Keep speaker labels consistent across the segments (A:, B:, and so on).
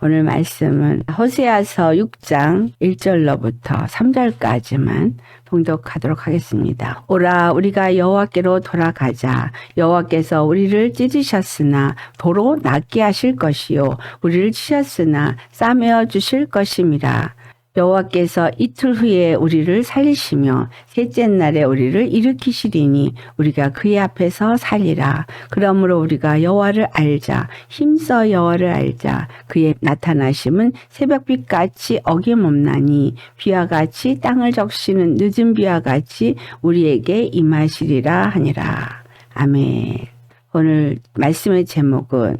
A: 오늘 말씀은 호세아서 6장 1절로부터 3절까지만 봉독하도록 하겠습니다. 오라 우리가 여호와께로 돌아가자. 여호와께서 우리를 찢으셨으나 도로 낫게 하실 것이요 우리를 치셨으나 싸매어 주실 것임이라. 여호와께서 이틀 후에 우리를 살리시며 셋째 날에 우리를 일으키시리니 우리가 그의 앞에서 살리라. 그러므로 우리가 여호와를 알자. 힘써 여호와를 알자. 그의 나타나심은 새벽빛같이 어김없나니 비와 같이 땅을 적시는 늦은 비와 같이 우리에게 임하시리라 하니라. 아멘. 오늘 말씀의 제목은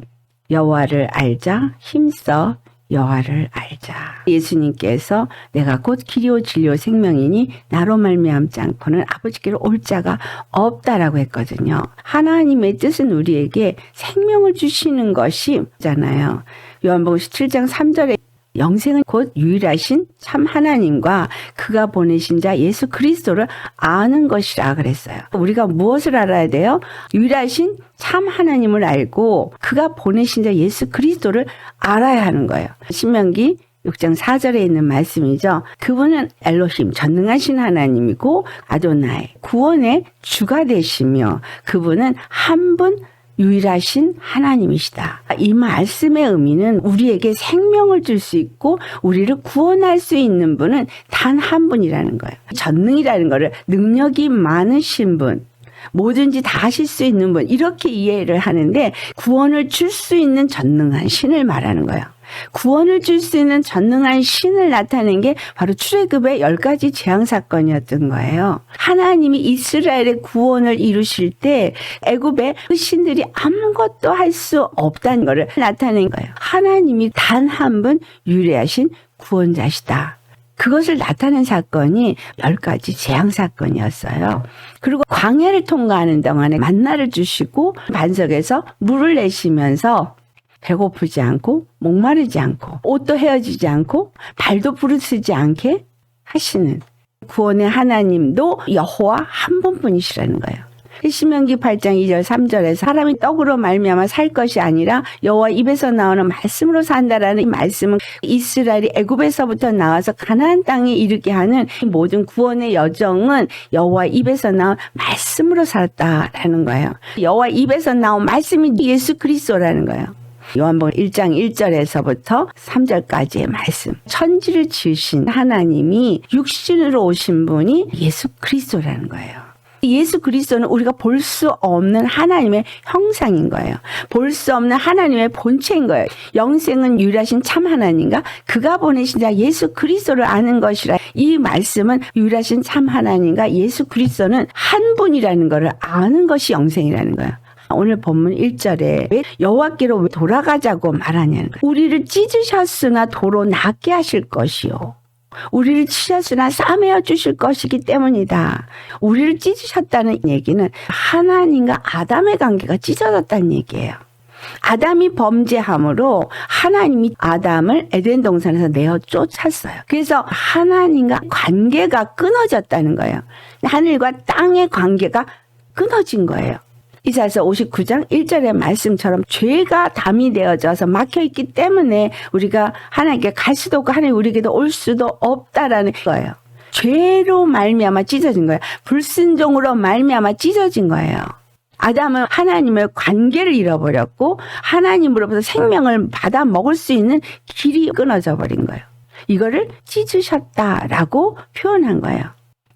A: 여호와를 알자. 힘써 여호와를 알자. 예수님께서 내가 곧 길이요 진리요 생명이니 나로 말미암지 않고는 아버지께로 올 자가 없다라고 했거든요. 하나님의 뜻은 우리에게 생명을 주시는 것이잖아요. 요한복음 17장 3절에 영생은 곧 유일하신 참 하나님과 그가 보내신 자 예수 그리스도를 아는 것이라 그랬어요. 우리가 무엇을 알아야 돼요? 유일하신 참 하나님을 알고 그가 보내신 자 예수 그리스도를 알아야 하는 거예요. 신명기 6장 4절에 있는 말씀이죠. 그분은 엘로힘 전능하신 하나님이고 아도나이 구원의 주가 되시며 그분은 한 분 유일하신 하나님이시다. 이 말씀의 의미는 우리에게 생명을 줄 수 있고 우리를 구원할 수 있는 분은 단 한 분이라는 거예요. 전능이라는 거를 능력이 많으신 분, 뭐든지 다 하실 수 있는 분, 이렇게 이해를 하는데 구원을 줄 수 있는 전능한 신을 말하는 거예요. 구원을 줄 수 있는 전능한 신을 나타낸 게 바로 출애굽의 10가지 재앙 사건이었던 거예요. 하나님이 이스라엘의 구원을 이루실 때 애굽의 그 신들이 아무것도 할 수 없다는 것을 나타낸 거예요. 하나님이 단 한 분 유일하신 구원자시다. 그것을 나타낸 사건이 10가지 재앙 사건이었어요. 그리고 광야를 통과하는 동안에 만나를 주시고 반석에서 물을 내시면서 배고프지 않고 목마르지 않고 옷도 헤어지지 않고 발도 부르스지 않게 하시는 구원의 하나님도 여호와 한 분뿐이시라는 거예요. 신명기 8장 2절 3절에서 사람이 떡으로 말미암아 살 것이 아니라 여호와 입에서 나오는 말씀으로 산다라는 이 말씀은 이스라엘이 애굽에서부터 나와서 가나안 땅에 이르게 하는 모든 구원의 여정은 여호와 입에서 나온 말씀으로 살았다라는 거예요. 여호와 입에서 나온 말씀이 예수 그리스도라는 거예요. 요한복음 1장 1절에서부터 3절까지의 말씀. 천지를 지으신 하나님이 육신으로 오신 분이 예수 그리스도라는 거예요. 예수 그리스도는 우리가 볼 수 없는 하나님의 형상인 거예요. 볼 수 없는 하나님의 본체인 거예요. 영생은 유일하신 참 하나님과 그가 보내신 자 예수 그리스도를 아는 것이라. 이 말씀은 유일하신 참 하나님과 예수 그리스도는 한 분이라는 것을 아는 것이 영생이라는 거예요. 오늘 본문 1절에 왜 여호와께로 돌아가자고 말하냐는 거예요. 우리를 찢으셨으나 도로 낫게 하실 것이요 우리를 치셨으나 싸매어 주실 것이기 때문이다. 우리를 찢으셨다는 얘기는 하나님과 아담의 관계가 찢어졌다는 얘기예요. 아담이 범죄함으로 하나님이 아담을 에덴 동산에서 내어 쫓았어요. 그래서 하나님과 관계가 끊어졌다는 거예요. 하늘과 땅의 관계가 끊어진 거예요. 이사야서 59장 1절의 말씀처럼 죄가 담이 되어져서 막혀있기 때문에 우리가 하나님께 갈 수도 없고 하나님 우리에게도 올 수도 없다라는 거예요. 죄로 말미암아 찢어진 거예요. 불순종으로 말미암아 찢어진 거예요. 아담은 하나님의 관계를 잃어버렸고 하나님으로부터 생명을 받아 먹을 수 있는 길이 끊어져 버린 거예요. 이거를 찢으셨다라고 표현한 거예요.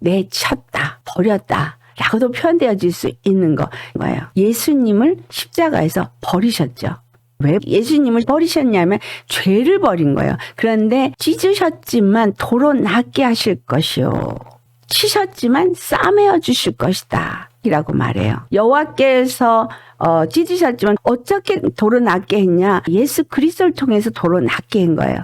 A: 내쳤다, 버렸다 라고도 표현되어질 수 있는 거예요. 예수님을 십자가에서 버리셨죠. 왜 예수님을 버리셨냐면 죄를 버린 거예요. 그런데 찢으셨지만 도로 낫게 하실 것이요 치셨지만 싸매어 주실 것이다 이라고 말해요. 여호와께서 찢으셨지만 어떻게 도로 낫게 했냐? 예수 그리스도를 통해서 도로 낫게 한 거예요.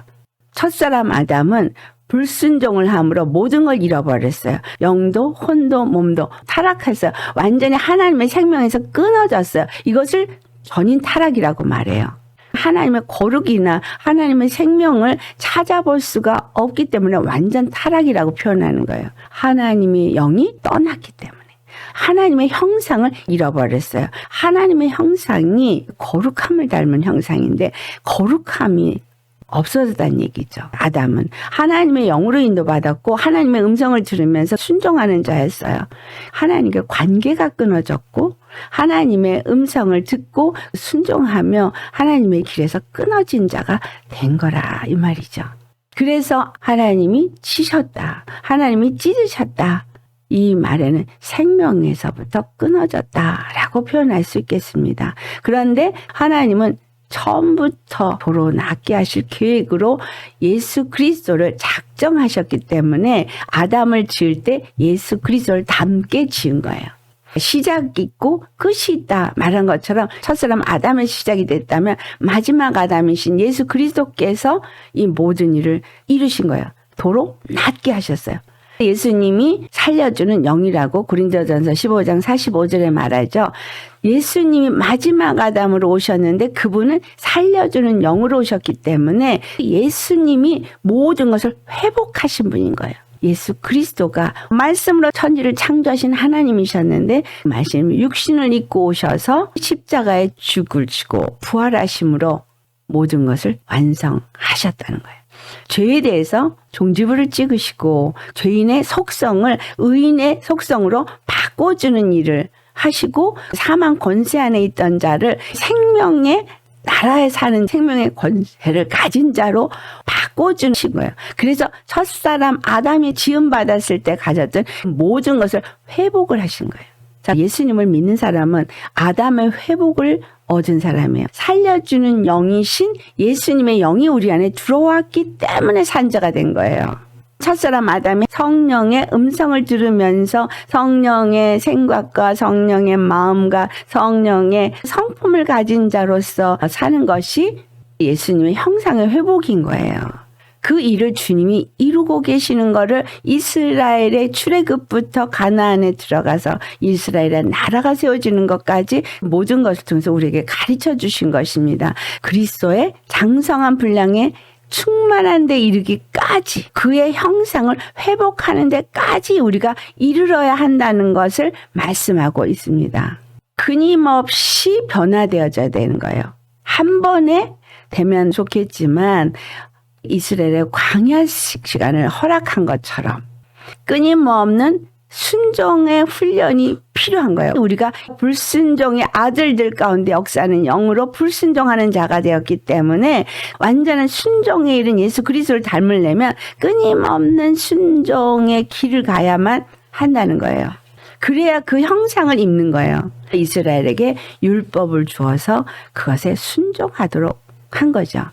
A: 첫사람 아담은 불순종을 함으로 모든 걸 잃어버렸어요. 영도 혼도 몸도 타락했어요. 완전히 하나님의 생명에서 끊어졌어요. 이것을 전인 타락이라고 말해요. 하나님의 거룩이나 하나님의 생명을 찾아볼 수가 없기 때문에 완전 타락이라고 표현하는 거예요. 하나님의 영이 떠났기 때문에. 하나님의 형상을 잃어버렸어요. 하나님의 형상이 거룩함을 닮은 형상인데 거룩함이 없어졌다는 얘기죠. 아담은 하나님의 영으로 인도받았고 하나님의 음성을 들으면서 순종하는 자였어요. 하나님과 관계가 끊어졌고 하나님의 음성을 듣고 순종하며 하나님의 길에서 끊어진 자가 된 거라 이 말이죠. 그래서 하나님이 치셨다. 하나님이 찢으셨다. 이 말에는 생명에서부터 끊어졌다라고 표현할 수 있겠습니다. 그런데 하나님은 처음부터 도로 낫게 하실 계획으로 예수 그리스도를 작정하셨기 때문에 아담을 지을 때 예수 그리스도를 닮게 지은 거예요. 시작이 있고 끝이 있다 말한 것처럼 첫사람 아담의 시작이 됐다면 마지막 아담이신 예수 그리스도께서 이 모든 일을 이루신 거예요. 도로 낫게 하셨어요. 예수님이 살려주는 영이라고 고린도전서 15장 45절에 말하죠. 예수님이 마지막 아담으로 오셨는데 그분은 살려주는 영으로 오셨기 때문에 예수님이 모든 것을 회복하신 분인 거예요. 예수 그리스도가 말씀으로 천지를 창조하신 하나님이셨는데 말씀이 육신을 입고 오셔서 십자가에 죽을 지고 부활하심으로 모든 것을 완성하셨다는 거예요. 죄에 대해서 종지부를 찍으시고 죄인의 속성을 의인의 속성으로 바꿔주는 일을 하시고 사망 권세 안에 있던 자를 생명의 나라에 사는 생명의 권세를 가진 자로 바꿔주신 거예요. 그래서 첫사람 아담이 지음받았을 때 가졌던 모든 것을 회복을 하신 거예요. 자, 예수님을 믿는 사람은 아담의 회복을 얻은 사람이에요. 살려주는 영이신 예수님의 영이 우리 안에 들어왔기 때문에 산자가 된 거예요. 첫사람 아담이 성령의 음성을 들으면서 성령의 생각과 성령의 마음과 성령의 성품을 가진 자로서 사는 것이 예수님의 형상의 회복인 거예요. 그 일을 주님이 이루고 계시는 거를 이스라엘의 출애굽부터 가나안에 들어가서 이스라엘의 나라가 세워지는 것까지 모든 것을 통해서 우리에게 가르쳐 주신 것입니다. 그리스도의 장성한 분량에 충만한 데 이르기까지 그의 형상을 회복하는 데까지 우리가 이르러야 한다는 것을 말씀하고 있습니다. 끊임없이 변화되어져야 되는 거예요. 한 번에 되면 좋겠지만 이스라엘의 광야 시간을 허락한 것처럼 끊임없는 순종의 훈련이 필요한 거예요. 우리가 불순종의 아들들 가운데 역사하는 영으로 불순종하는 자가 되었기 때문에 완전한 순종에 이른 예수 그리스도를 닮으려면 끊임없는 순종의 길을 가야만 한다는 거예요. 그래야 그 형상을 입는 거예요. 이스라엘에게 율법을 주어서 그것에 순종하도록 한 거죠.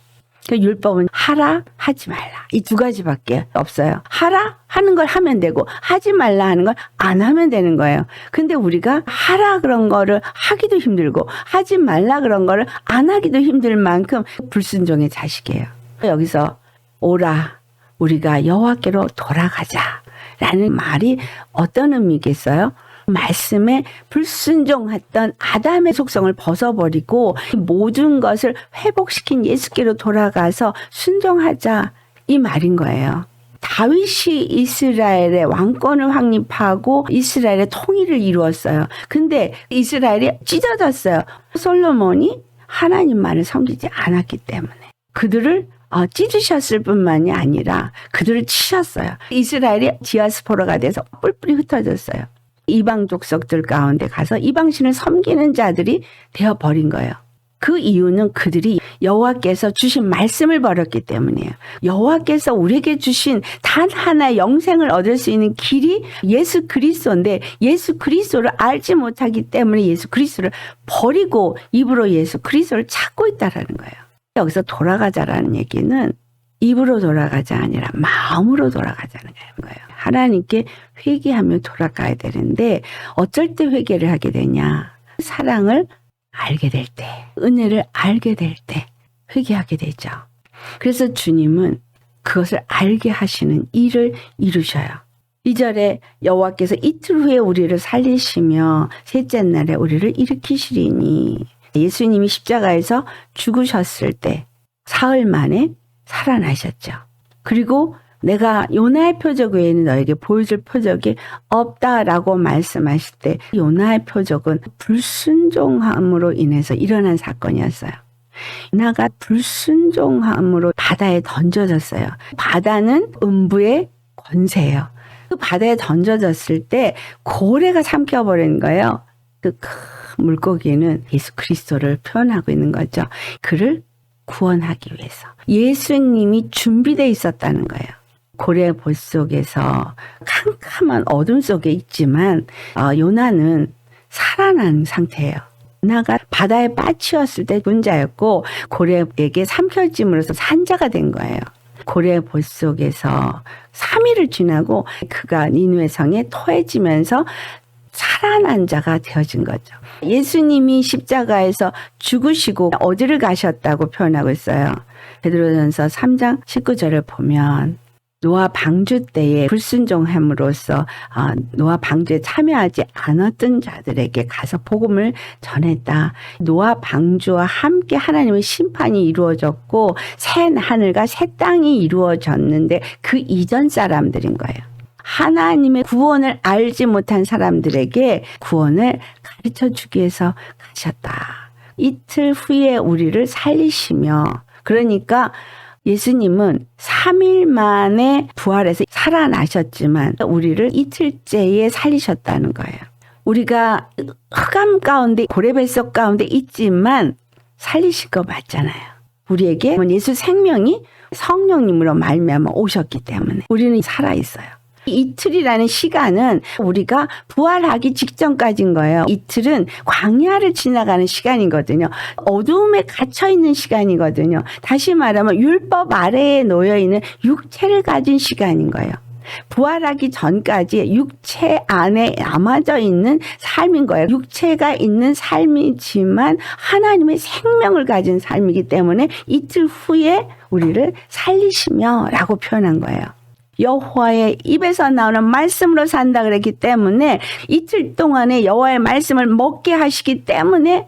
A: 그 율법은 하라, 하지 말라. 이 두 가지밖에 없어요. 하라 하는 걸 하면 되고 하지 말라 하는 걸 안 하면 되는 거예요. 근데 우리가 하라 그런 거를 하기도 힘들고 하지 말라 그런 거를 안 하기도 힘들 만큼 불순종의 자식이에요. 여기서 오라 우리가 여호와께로 돌아가자라는 말이 어떤 의미겠어요? 말씀에 불순종했던 아담의 속성을 벗어버리고 모든 것을 회복시킨 예수께로 돌아가서 순종하자 이 말인 거예요. 다윗이 이스라엘의 왕권을 확립하고 이스라엘의 통일을 이루었어요. 근데 이스라엘이 찢어졌어요. 솔로몬이 하나님만을 섬기지 않았기 때문에 그들을 찢으셨을 뿐만이 아니라 그들을 치셨어요. 이스라엘이 디아스포라가 돼서 뿔뿔이 흩어졌어요. 이방 족속들 가운데 가서 이방신을 섬기는 자들이 되어버린 거예요. 그 이유는 그들이 여호와께서 주신 말씀을 버렸기 때문이에요. 여호와께서 우리에게 주신 단 하나의 영생을 얻을 수 있는 길이 예수 그리스도인데 예수 그리스도를 알지 못하기 때문에 예수 그리스도를 버리고 입으로 예수 그리스도를 찾고 있다라는 거예요. 여기서 돌아가자라는 얘기는 입으로 돌아가자 아니라 마음으로 돌아가자는 거예요. 하나님께 회개하며 돌아가야 되는데 어쩔 때 회개를 하게 되냐? 사랑을 알게 될 때, 은혜를 알게 될 때 회개하게 되죠. 그래서 주님은 그것을 알게 하시는 일을 이루셔요. 2절에 여호와께서 이틀 후에 우리를 살리시며 셋째 날에 우리를 일으키시리니 예수님이 십자가에서 죽으셨을 때 사흘 만에 살아나셨죠. 그리고 내가 요나의 표적 외에는 너에게 보여줄 표적이 없다라고 말씀하실 때 요나의 표적은 불순종함으로 인해서 일어난 사건이었어요. 요나가 불순종함으로 바다에 던져졌어요. 바다는 음부의 권세예요. 그 바다에 던져졌을 때 고래가 삼켜버린 거예요. 그 큰 물고기는 예수 그리스도를 표현하고 있는 거죠. 그를 구원하기 위해서. 예수님이 준비되어 있었다는 거예요. 고래 볼 속에서 캄캄한 어둠 속에 있지만 요나는 살아난 상태예요. 요나가 바다에 빠치었을 때 군자였고 고래에게 삼켜짐으로써 산자가 된 거예요. 고래 볼 속에서 3일을 지나고 그가 니느웨 성에 토해지면서 살아난 자가 되어진 거죠. 예수님이 십자가에서 죽으시고 어디를 가셨다고 표현하고 있어요. 베드로전서 3장 19절을 보면 노아 방주 때에 불순종함으로써 노아 방주에 참여하지 않았던 자들에게 가서 복음을 전했다. 노아 방주와 함께 하나님의 심판이 이루어졌고 새 하늘과 새 땅이 이루어졌는데 그 이전 사람들인 거예요. 하나님의 구원을 알지 못한 사람들에게 구원을 가르쳐 주기 위해서 가셨다. 이틀 후에 우리를 살리시며, 그러니까 예수님은 3일 만에 부활해서 살아나셨지만 우리를 이틀째에 살리셨다는 거예요. 우리가 흑암 가운데 고래뱃속 가운데 있지만 살리실 거 맞잖아요. 우리에게 예수 생명이 성령님으로 말미암아 오셨기 때문에 우리는 살아있어요. 이틀이라는 시간은 우리가 부활하기 직전까지인 거예요. 이틀은 광야를 지나가는 시간이거든요. 어두움에 갇혀있는 시간이거든요. 다시 말하면 율법 아래에 놓여있는 육체를 가진 시간인 거예요. 부활하기 전까지 육체 안에 남아져 있는 삶인 거예요. 육체가 있는 삶이지만 하나님의 생명을 가진 삶이기 때문에 이틀 후에 우리를 살리시며 라고 표현한 거예요. 여호와의 입에서 나오는 말씀으로 산다 그랬기 때문에 이틀 동안에 여호와의 말씀을 먹게 하시기 때문에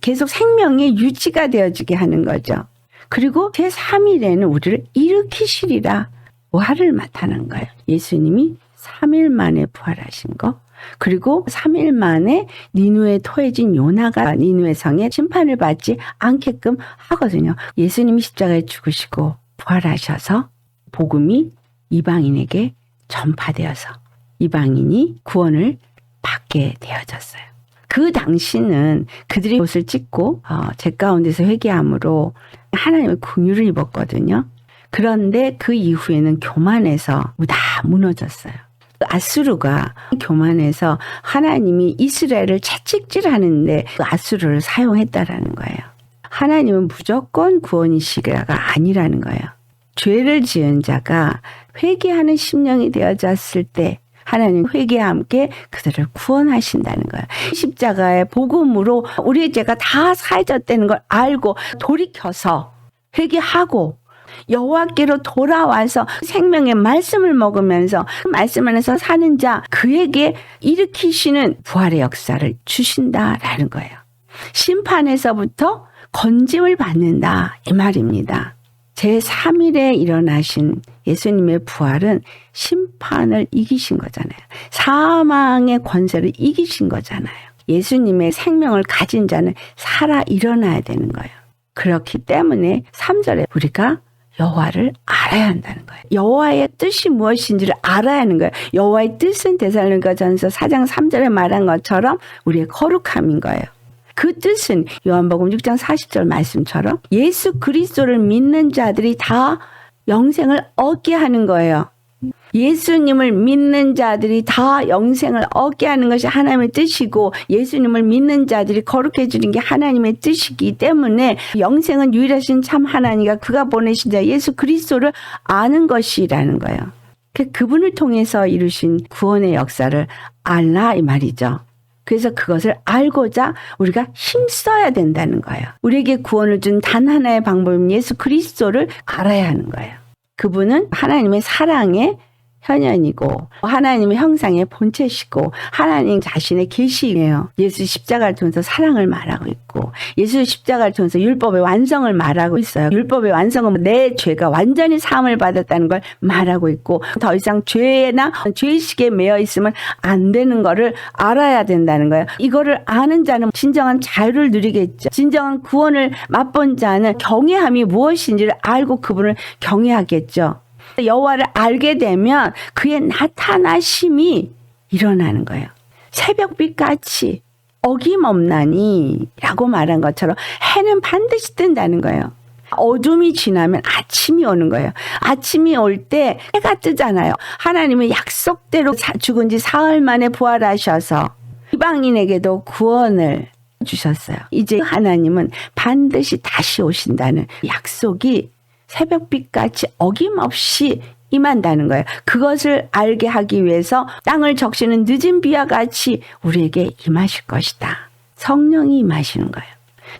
A: 계속 생명이 유지가 되어지게 하는 거죠. 그리고 제3일에는 우리를 일으키시리라 부활을 나타낸 거예요. 예수님이 3일 만에 부활하신 거. 그리고 3일 만에 니느웨에 토해진 요나가 니느웨 성에 심판을 받지 않게끔 하거든요. 예수님이 십자가에 죽으시고 부활하셔서 복음이 이방인에게 전파되어서 이방인이 구원을 받게 되어졌어요. 그 당시는 그들이 옷을 찢고 제 가운데서 회개함으로 하나님의 긍휼을 입었거든요. 그런데 그 이후에는 교만해서 다 무너졌어요. 아수르가 교만해서 하나님이 이스라엘을 채찍질하는데 그 아수르를 사용했다라는 거예요. 하나님은 무조건 구원이시가가 아니라는 거예요. 죄를 지은 자가 회개하는 심령이 되어졌을 때 하나님 회개와 함께 그들을 구원하신다는 거예요. 십자가의 복음으로 우리의 죄가 다 사해졌다는 걸 알고 돌이켜서 회개하고 여호와께로 돌아와서 생명의 말씀을 먹으면서 그 말씀 안에서 사는 자 그에게 일으키시는 부활의 역사를 주신다라는 거예요. 심판에서부터 건짐을 받는다 이 말입니다. 제3일에 일어나신 예수님의 부활은 심판을 이기신 거잖아요. 사망의 권세를 이기신 거잖아요. 예수님의 생명을 가진 자는 살아 일어나야 되는 거예요. 그렇기 때문에 3절에 우리가 여호와를 알아야 한다는 거예요. 여호와의 뜻이 무엇인지를 알아야 하는 거예요. 여호와의 뜻은 데살로니가전서 4장 3절에 말한 것처럼 우리의 거룩함인 거예요. 그 뜻은 요한복음 6장 40절 말씀처럼 예수 그리스도를 믿는 자들이 다 영생을 얻게 하는 거예요. 예수님을 믿는 자들이 다 영생을 얻게 하는 것이 하나님의 뜻이고 예수님을 믿는 자들이 거룩해지는 게 하나님의 뜻이기 때문에 영생은 유일하신 참 하나님과 그가 보내신 자 예수 그리스도를 아는 것이라는 거예요. 그분을 통해서 이루신 구원의 역사를 알라 이 말이죠. 그래서 그것을 알고자 우리가 힘써야 된다는 거예요. 우리에게 구원을 준 단 하나의 방법은 예수 그리스도를 알아야 하는 거예요. 그분은 하나님의 사랑의 현현이고 하나님의 형상의 본체시고 하나님 자신의 계시예요. 예수 십자가를 통해서 사랑을 말하고 있고 예수 십자가를 통해서 율법의 완성을 말하고 있어요. 율법의 완성은 내 죄가 완전히 사함을 받았다는 걸 말하고 있고 더 이상 죄나 죄의식에 매여 있으면 안 되는 거를 알아야 된다는 거예요. 이거를 아는 자는 진정한 자유를 누리겠죠. 진정한 구원을 맛본 자는 경외함이 무엇인지를 알고 그분을 경외하겠죠. 여호와를 알게 되면 그의 나타나심이 일어나는 거예요. 새벽빛같이 어김없나니 라고 말한 것처럼 해는 반드시 뜬다는 거예요. 어둠이 지나면 아침이 오는 거예요. 아침이 올 때 해가 뜨잖아요. 하나님은 약속대로 죽은 지 사흘 만에 부활하셔서 이방인에게도 구원을 주셨어요. 이제 하나님은 반드시 다시 오신다는 약속이 새벽빛같이 어김없이 임한다는 거예요. 그것을 알게 하기 위해서 땅을 적시는 늦은 비와 같이 우리에게 임하실 것이다. 성령이 임하시는 거예요.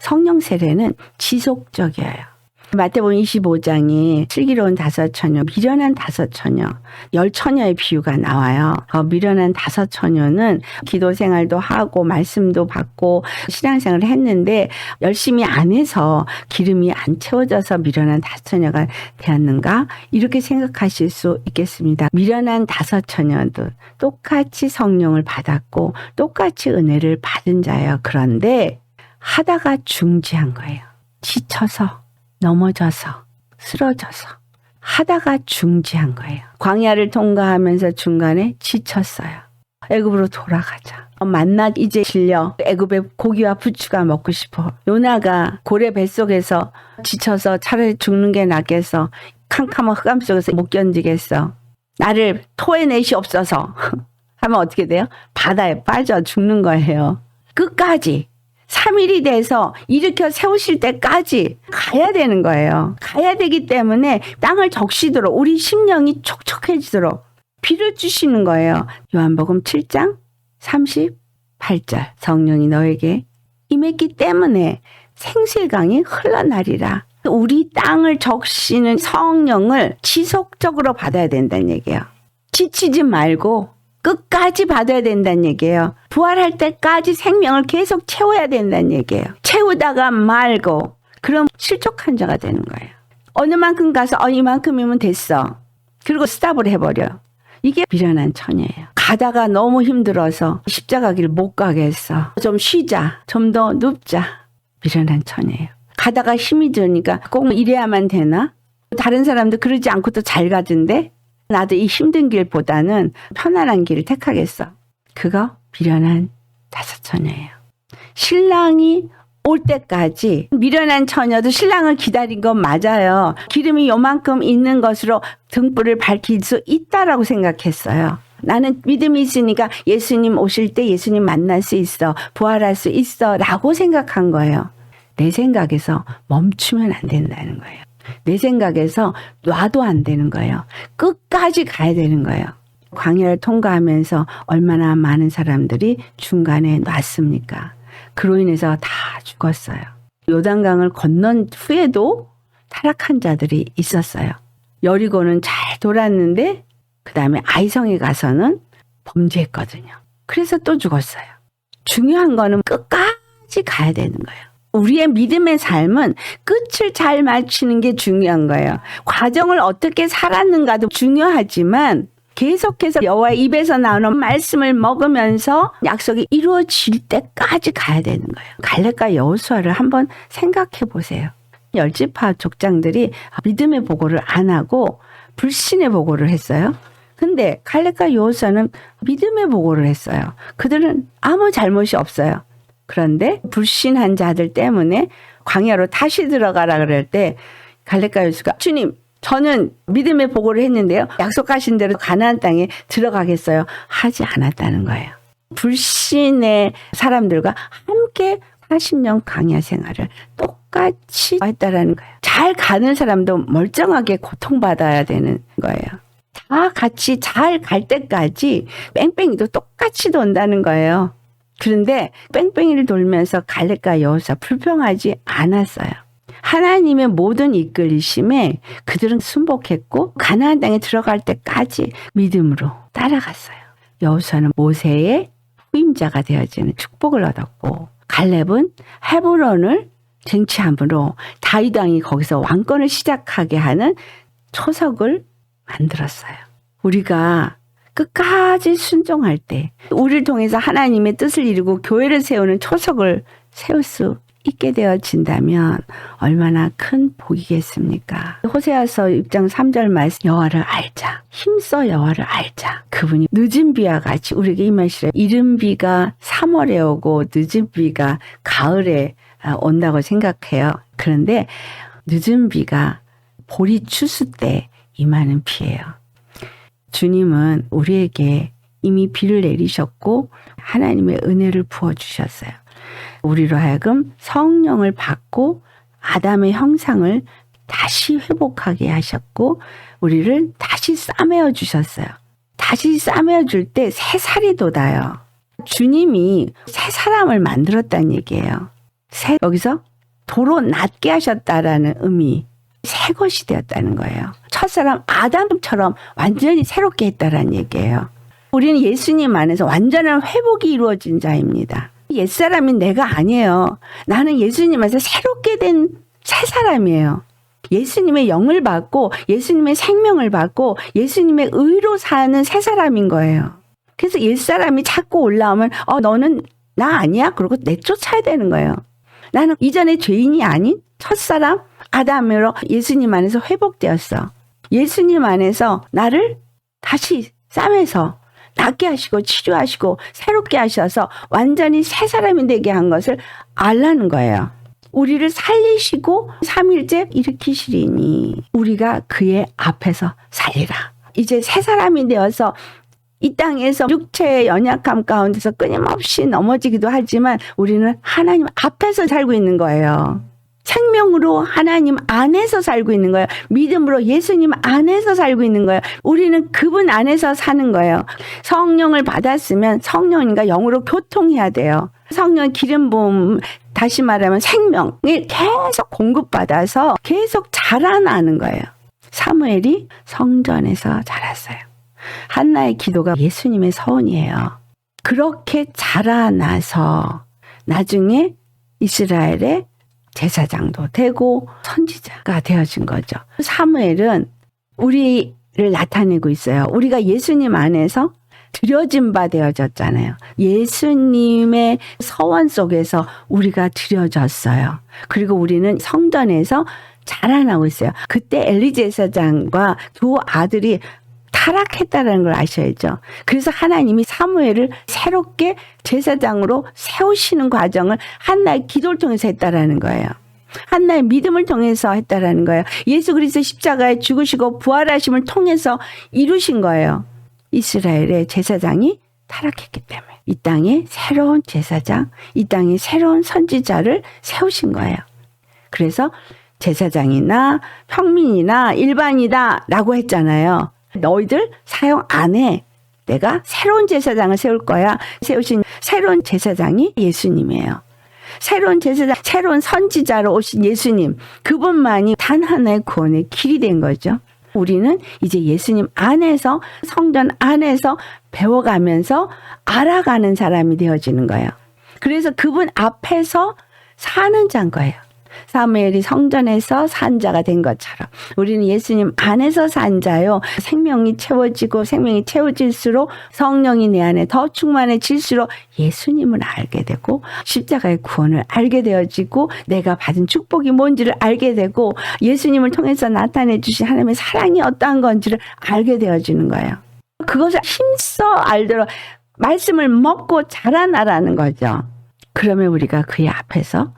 A: 성령 세례는 지속적이에요. 마태복음 25장에 슬기로운 5처녀, 미련한 5처녀, 10처녀의 비유가 나와요. 미련한 5처녀는 기도 생활도 하고 말씀도 받고 신앙생활을 했는데 열심히 안 해서 기름이 안 채워져서 미련한 5처녀가 되었는가? 이렇게 생각하실 수 있겠습니다. 미련한 5처녀도 똑같이 성령을 받았고 똑같이 은혜를 받은 자예요. 그런데 하다가 중지한 거예요. 지쳐서. 넘어져서 쓰러져서 하다가 중지한 거예요. 광야를 통과하면서 중간에 지쳤어요. 애굽으로 돌아가자. 만나 이제 질려. 애굽의 고기와 부추가 먹고 싶어. 요나가 고래 뱃속에서 지쳐서 차라리 죽는 게 낫겠어. 캄캄한 흑암 속에서 못 견디겠어. 나를 토해내시옵소서 하면 어떻게 돼요? 바다에 빠져 죽는 거예요. 끝까지 3일이 돼서 일으켜 세우실 때까지 가야 되는 거예요. 가야 되기 때문에 땅을 적시도록 우리 심령이 촉촉해지도록 비를 주시는 거예요. 요한복음 7장 38절 성령이 너에게 임했기 때문에 생수의 강이 흘러나리라. 우리 땅을 적시는 성령을 지속적으로 받아야 된다는 얘기예요. 지치지 말고 끝까지 받아야 된다는 얘기예요. 부활할 때까지 생명을 계속 채워야 된다는 얘기예요. 채우다가 말고 그럼 실족한 자가 되는 거예요. 어느 만큼 가서 이만큼이면 됐어. 그리고 스탑을 해버려. 이게 미련한 처녀예요. 가다가 너무 힘들어서 십자가 길 못 가겠어. 좀 쉬자. 좀 더 눕자. 미련한 처녀예요. 가다가 힘이 드니까 꼭 이래야만 되나? 다른 사람도 그러지 않고도 잘 가던데 나도 이 힘든 길보다는 편안한 길을 택하겠어. 그거 미련한 5처녀예요. 신랑이 올 때까지 미련한 처녀도 신랑을 기다린 건 맞아요. 기름이 요만큼 있는 것으로 등불을 밝힐 수 있다라고 생각했어요. 나는 믿음이 있으니까 예수님 오실 때 예수님 만날 수 있어. 부활할 수 있어. 라고 생각한 거예요. 내 생각에서 멈추면 안 된다는 거예요. 내 생각에서 놔도 안 되는 거예요. 끝까지 가야 되는 거예요. 광야를 통과하면서 얼마나 많은 사람들이 중간에 놨습니까? 그로 인해서 다 죽었어요. 요단강을 건넌 후에도 타락한 자들이 있었어요. 여리고는 잘 돌았는데 그 다음에 아이성에 가서는 범죄했거든요. 그래서 또 죽었어요. 중요한 거는 끝까지 가야 되는 거예요. 우리의 믿음의 삶은 끝을 잘 맞추는 게 중요한 거예요. 과정을 어떻게 살았는가도 중요하지만 계속해서 여호와의 입에서 나오는 말씀을 먹으면서 약속이 이루어질 때까지 가야 되는 거예요. 갈렙과 여호수아를 한번 생각해 보세요. 10지파 족장들이 믿음의 보고를 안 하고 불신의 보고를 했어요. 근데 갈렙과 여호수아는 믿음의 보고를 했어요. 그들은 아무 잘못이 없어요. 그런데 불신한 자들 때문에 광야로 다시 들어가라 그럴 때 갈렙과 여호수아가 주님 저는 믿음의 보고를 했는데요. 약속하신 대로 가나안 땅에 들어가겠어요. 하지 않았다는 거예요. 불신의 사람들과 함께 40년 광야 생활을 똑같이 했다라는 거예요. 잘 가는 사람도 멀쩡하게 고통받아야 되는 거예요. 다 같이 잘 갈 때까지 뺑뺑이도 똑같이 돈다는 거예요. 그런데 뺑뺑이를 돌면서 갈렙과 여호수아 불평하지 않았어요. 하나님의 모든 이끌리심에 그들은 순복했고 가나안 땅에 들어갈 때까지 믿음으로 따라갔어요. 여호수아는 모세의 후임자가 되어지는 축복을 얻었고 갈렙은 헤브론을 쟁취함으로 다윗 왕이 거기서 왕권을 시작하게 하는 초석을 만들었어요. 우리가 끝까지 순종할 때 우리를 통해서 하나님의 뜻을 이루고 교회를 세우는 초석을 세울 수 있게 되어진다면 얼마나 큰 복이겠습니까? 호세아서 6장 3절 말씀, 여호와를 알자. 힘써 여호와를 알자. 그분이 늦은 비와 같이 우리에게 임하시려. 이른 비가 3월에 오고 늦은 비가 가을에 온다고 생각해요. 그런데 늦은 비가 보리 추수 때 임하는 비예요. 주님은 우리에게 이미 비를 내리셨고 하나님의 은혜를 부어주셨어요. 우리로 하여금 성령을 받고 아담의 형상을 다시 회복하게 하셨고 우리를 다시 싸매어 주셨어요. 다시 싸매어 줄 때 새 살이 돋아요. 주님이 새 사람을 만들었다는 얘기예요. 여기서 도로 낮게 하셨다라는 의미, 새 것이 되었다는 거예요. 첫사람 아담처럼 완전히 새롭게 했다라는 얘기예요. 우리는 예수님 안에서 완전한 회복이 이루어진 자입니다. 옛사람이 내가 아니에요. 나는 예수님 안에서 새롭게 된 새 사람이에요. 예수님의 영을 받고 예수님의 생명을 받고 예수님의 의로 사는 새 사람인 거예요. 그래서 옛사람이 자꾸 올라오면 너는 나 아니야? 그러고 내쫓아야 되는 거예요. 나는 이전에 죄인이 아닌 첫사람 아담으로 예수님 안에서 회복되었어. 예수님 안에서 나를 다시 싸매서 낫게 하시고 치료하시고 새롭게 하셔서 완전히 새 사람이 되게 한 것을 알라는 거예요. 우리를 살리시고 3일째 일으키시리니 우리가 그의 앞에서 살리라. 이제 새 사람이 되어서 이 땅에서 육체의 연약함 가운데서 끊임없이 넘어지기도 하지만 우리는 하나님 앞에서 살고 있는 거예요. 생명으로 하나님 안에서 살고 있는 거예요. 믿음으로 예수님 안에서 살고 있는 거예요. 우리는 그분 안에서 사는 거예요. 성령을 받았으면 성령님과 영으로 교통해야 돼요. 성령 기름 부음, 다시 말하면 생명을 계속 공급받아서 계속 자라나는 거예요. 사무엘이 성전에서 자랐어요. 한나의 기도가 예수님의 서원이에요. 그렇게 자라나서 나중에 이스라엘의 제사장도 되고 선지자가 되어진 거죠. 사무엘은 우리를 나타내고 있어요. 우리가 예수님 안에서 드려진 바 되어졌잖아요. 예수님의 서원 속에서 우리가 드려졌어요. 그리고 우리는 성전에서 자라나고 있어요. 그때 엘리 제사장과 두 아들이 타락했다는 걸 아셔야죠. 그래서 하나님이 사무엘을 새롭게 제사장으로 세우시는 과정을 한나의 기도를 통해서 했다라는 거예요. 한나의 믿음을 통해서 했다라는 거예요. 예수 그리스도 십자가에 죽으시고 부활하심을 통해서 이루신 거예요. 이스라엘의 제사장이 타락했기 때문에 이 땅에 새로운 제사장, 이 땅에 새로운 선지자를 세우신 거예요. 그래서 제사장이나 평민이나 일반이다 라고 했잖아요. 너희들 사용 안 해. 내가 새로운 제사장을 세울 거야. 세우신 새로운 제사장이 예수님이에요. 새로운 제사장, 새로운 선지자로 오신 예수님, 그분만이 단 하나의 구원의 길이 된 거죠. 우리는 이제 예수님 안에서, 성전 안에서 배워가면서 알아가는 사람이 되어지는 거예요. 그래서 그분 앞에서 사는 자인 거예요. 사무엘이 성전에서 산 자가 된 것처럼 우리는 예수님 안에서 산 자요. 생명이 채워지고 생명이 채워질수록 성령이 내 안에 더 충만해질수록 예수님을 알게 되고 십자가의 구원을 알게 되어지고 내가 받은 축복이 뭔지를 알게 되고 예수님을 통해서 나타내 주신 하나님의 사랑이 어떠한 건지를 알게 되어지는 거예요. 그것을 힘써 알도록 말씀을 먹고 자라나라는 거죠. 그러면 우리가 그의 앞에서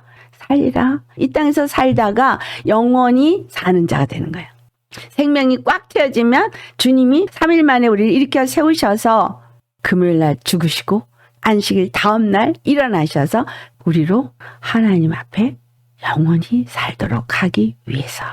A: 살리라. 이 땅에서 살다가 영원히 사는 자가 되는 거예요. 생명이 꽉 채워지면 주님이 3일 만에 우리를 일으켜 세우셔서 금요일날 죽으시고 안식일 다음날 일어나셔서 우리로 하나님 앞에 영원히 살도록 하기 위해서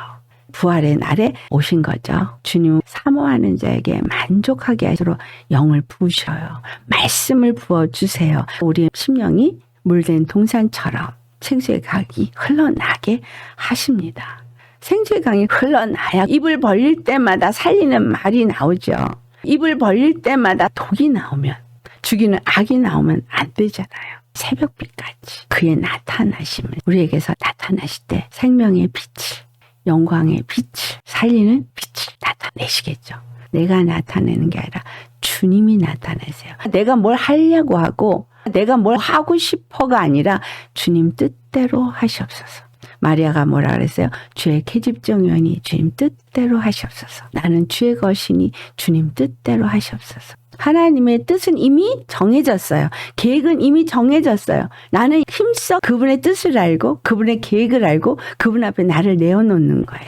A: 부활의 날에 오신 거죠. 주님 사모하는 자에게 만족하게 하시도록 영을 부으셔요. 말씀을 부어주세요. 우리의 심령이 물된 동산처럼 생수의 강이 흘러나게 하십니다. 생수의 강이 흘러나야 입을 벌릴 때마다 살리는 말이 나오죠. 입을 벌릴 때마다 독이 나오면, 죽이는 악이 나오면 안 되잖아요. 새벽빛까지 그의 나타나심을 우리에게서 나타나실 때 생명의 빛을, 영광의 빛을, 살리는 빛을 나타내시겠죠. 내가 나타내는 게 아니라 주님이 나타내세요. 내가 뭘 하려고 하고 내가 뭘 하고 싶어가 아니라 주님 뜻대로 하시옵소서. 마리아가 뭐라 그랬어요? 주의 계집종이오니 주님 뜻대로 하시옵소서. 나는 주의 것이니 주님 뜻대로 하시옵소서. 하나님의 뜻은 이미 정해졌어요. 계획은 이미 정해졌어요. 나는 힘써 그분의 뜻을 알고 그분의 계획을 알고 그분 앞에 나를 내어놓는 거예요.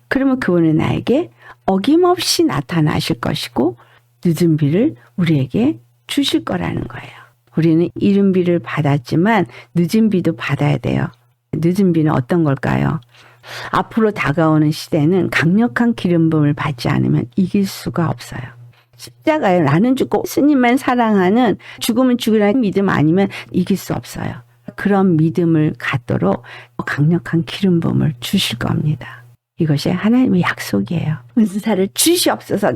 A: 그러면 그분은 나에게 어김없이 나타나실 것이고 늦은 비를 우리에게 주실 거라는 거예요. 우리는 이른 비를 받았지만 늦은 비도 받아야 돼요. 늦은 비는 어떤 걸까요? 앞으로 다가오는 시대는 강력한 기름 부음을 받지 않으면 이길 수가 없어요. 십자가에 나는 죽고 예수님만 사랑하는 죽으면 죽으라는 믿음 아니면 이길 수 없어요. 그런 믿음을 갖도록 강력한 기름 부음을 주실 겁니다. 이것이 하나님의 약속이에요. 은사를 주시옵소서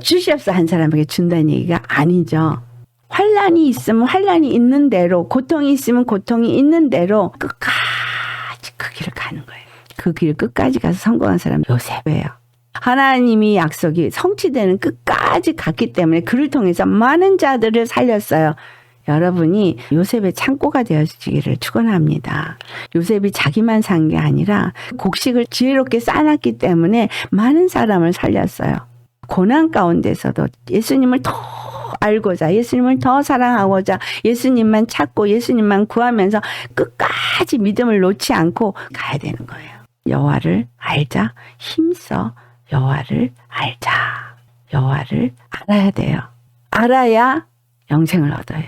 A: 한 사람에게 준다는 얘기가 아니죠. 환난이 있으면 환난이 있는 대로, 고통이 있으면 고통이 있는 대로 끝까지 그 길을 가는 거예요. 그 길 끝까지 가서 성공한 사람은 요셉이에요. 하나님이 약속이 성취되는 끝까지 갔기 때문에 그를 통해서 많은 자들을 살렸어요. 여러분이 요셉의 창고가 되어지기를 축원합니다. 요셉이 자기만 산 게 아니라 곡식을 지혜롭게 쌓아놨기 때문에 많은 사람을 살렸어요. 고난 가운데서도 예수님을 더 알고자, 예수님을 더 사랑하고자 예수님만 찾고 예수님만 구하면서 끝까지 믿음을 놓지 않고 가야 되는 거예요. 여호와를 알자, 힘써 여호와를 알자. 여호와를 알아야 돼요. 알아야 영생을 얻어요.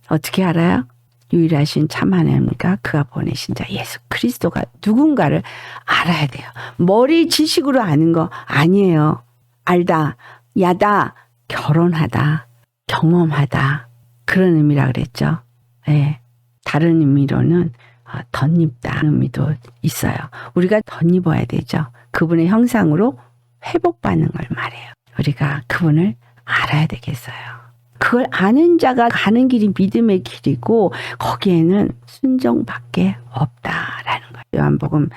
A: 어떻게 알아요? 유일하신 참 하나님과 그가 보내신 자 예수 그리스도가 누군가를 알아야 돼요. 머리 지식으로 아는 거 아니에요. 알다, 야다, 결혼하다, 경험하다 그런 의미라 그랬죠. 네. 다른 의미로는 덧입다는 의미도 있어요. 우리가 덧입어야 되죠. 그분의 형상으로 회복받는 걸 말해요. 우리가 그분을 알아야 되겠어요. 그걸 아는 자가 가는 길이 믿음의 길이고 거기에는 순종밖에 없다라는 거예요. 요한복음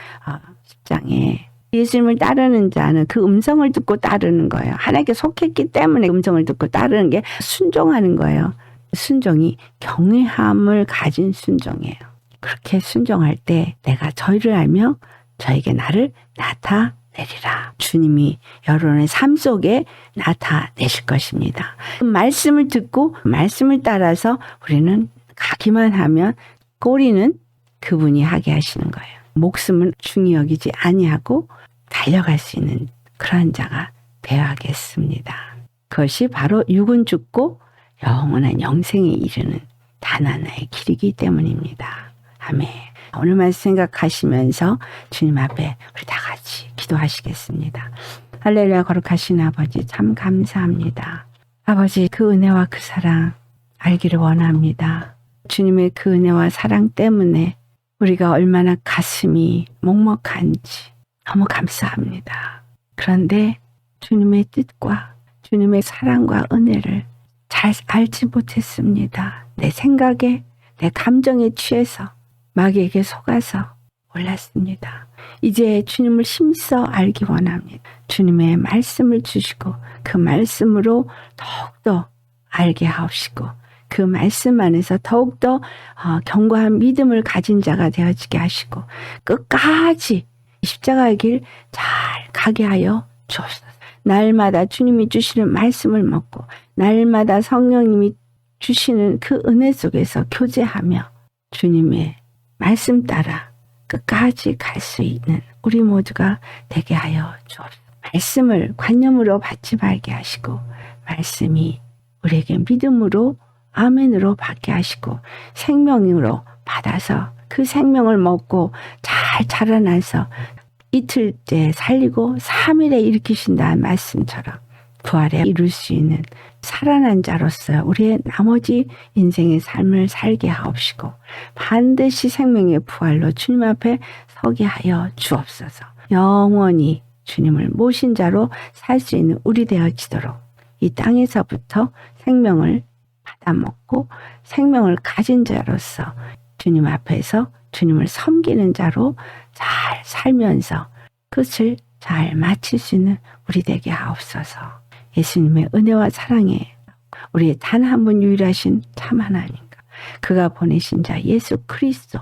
A: 10장에 예수님을 따르는 자는 그 음성을 듣고 따르는 거예요. 하나님께 속했기 때문에 음성을 듣고 따르는 게 순종하는 거예요. 순종이 경외함을 가진 순종이에요. 그렇게 순종할 때 내가 저희를 알며 저에게 나를 나타내리라. 주님이 여러분의 삶 속에 나타내실 것입니다. 말씀을 듣고 말씀을 따라서 우리는 가기만 하면 꼬리는 그분이 하게 하시는 거예요. 목숨은 중히 여기지 아니하고 달려갈 수 있는 그런 자가 되어야겠습니다. 그것이 바로 육은 죽고 영원한 영생에 이르는 단 하나의 길이기 때문입니다. 아멘. 오늘 말씀 생각하시면서 주님 앞에 우리 다 같이 기도하시겠습니다. 할렐루야. 거룩하신 아버지 참 감사합니다. 아버지 그 은혜와 그 사랑 알기를 원합니다. 주님의 그 은혜와 사랑 때문에 우리가 얼마나 가슴이 먹먹한지 너무 감사합니다. 그런데 주님의 뜻과 주님의 사랑과 은혜를 잘 알지 못했습니다. 내 생각에 내 감정에 취해서 마귀에게 속아서 올랐습니다. 이제 주님을 힘써 알기 원합니다. 주님의 말씀을 주시고 그 말씀으로 더욱더 알게 하옵시고 그 말씀 안에서 더욱더 견고한 믿음을 가진 자가 되어지게 하시고 끝까지 십자가의 길 잘 가게 하여 주옵소서. 날마다 주님이 주시는 말씀을 먹고 날마다 성령님이 주시는 그 은혜 속에서 교제하며 주님의 말씀 따라 끝까지 갈 수 있는 우리 모두가 되게 하여 주옵소서. 말씀을 관념으로 받지 말게 하시고 말씀이 우리에게 믿음으로 아멘으로 받게 하시고 생명으로 받아서 그 생명을 먹고 잘 자라나서 이틀째 살리고 3일에 일으키신다는 말씀처럼 부활에 이룰 수 있는 살아난 자로서 우리의 나머지 인생의 삶을 살게 하옵시고 반드시 생명의 부활로 주님 앞에 서게 하여 주옵소서. 영원히 주님을 모신 자로 살 수 있는 우리 되어지도록 이 땅에서부터 생명을 받아먹고 생명을 가진 자로서 주님 앞에서 주님을 섬기는 자로 잘 살면서 끝을 잘 마칠 수 있는 우리 되게 하옵소서. 예수님의 은혜와 사랑에 우리의 단 한 분 유일하신 참 하나님과 그가 보내신 자 예수 그리스도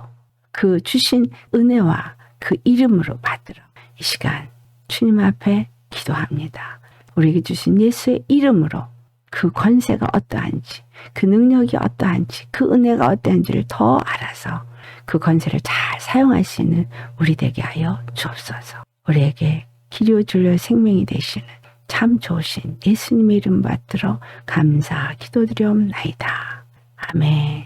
A: 그 주신 은혜와 그 이름으로 받들어 이 시간 주님 앞에 기도합니다. 우리에게 주신 예수의 이름으로 그 권세가 어떠한지 그 능력이 어떠한지 그 은혜가 어떠한지를 더 알아서 그 권세를 잘 사용할 수 있는 우리 되게 하여 주옵소서. 우리에게 기료 진료 생명이 되시는 참 좋으신 예수님의 이름 받들어 감사 기도드리옵나이다. 아멘.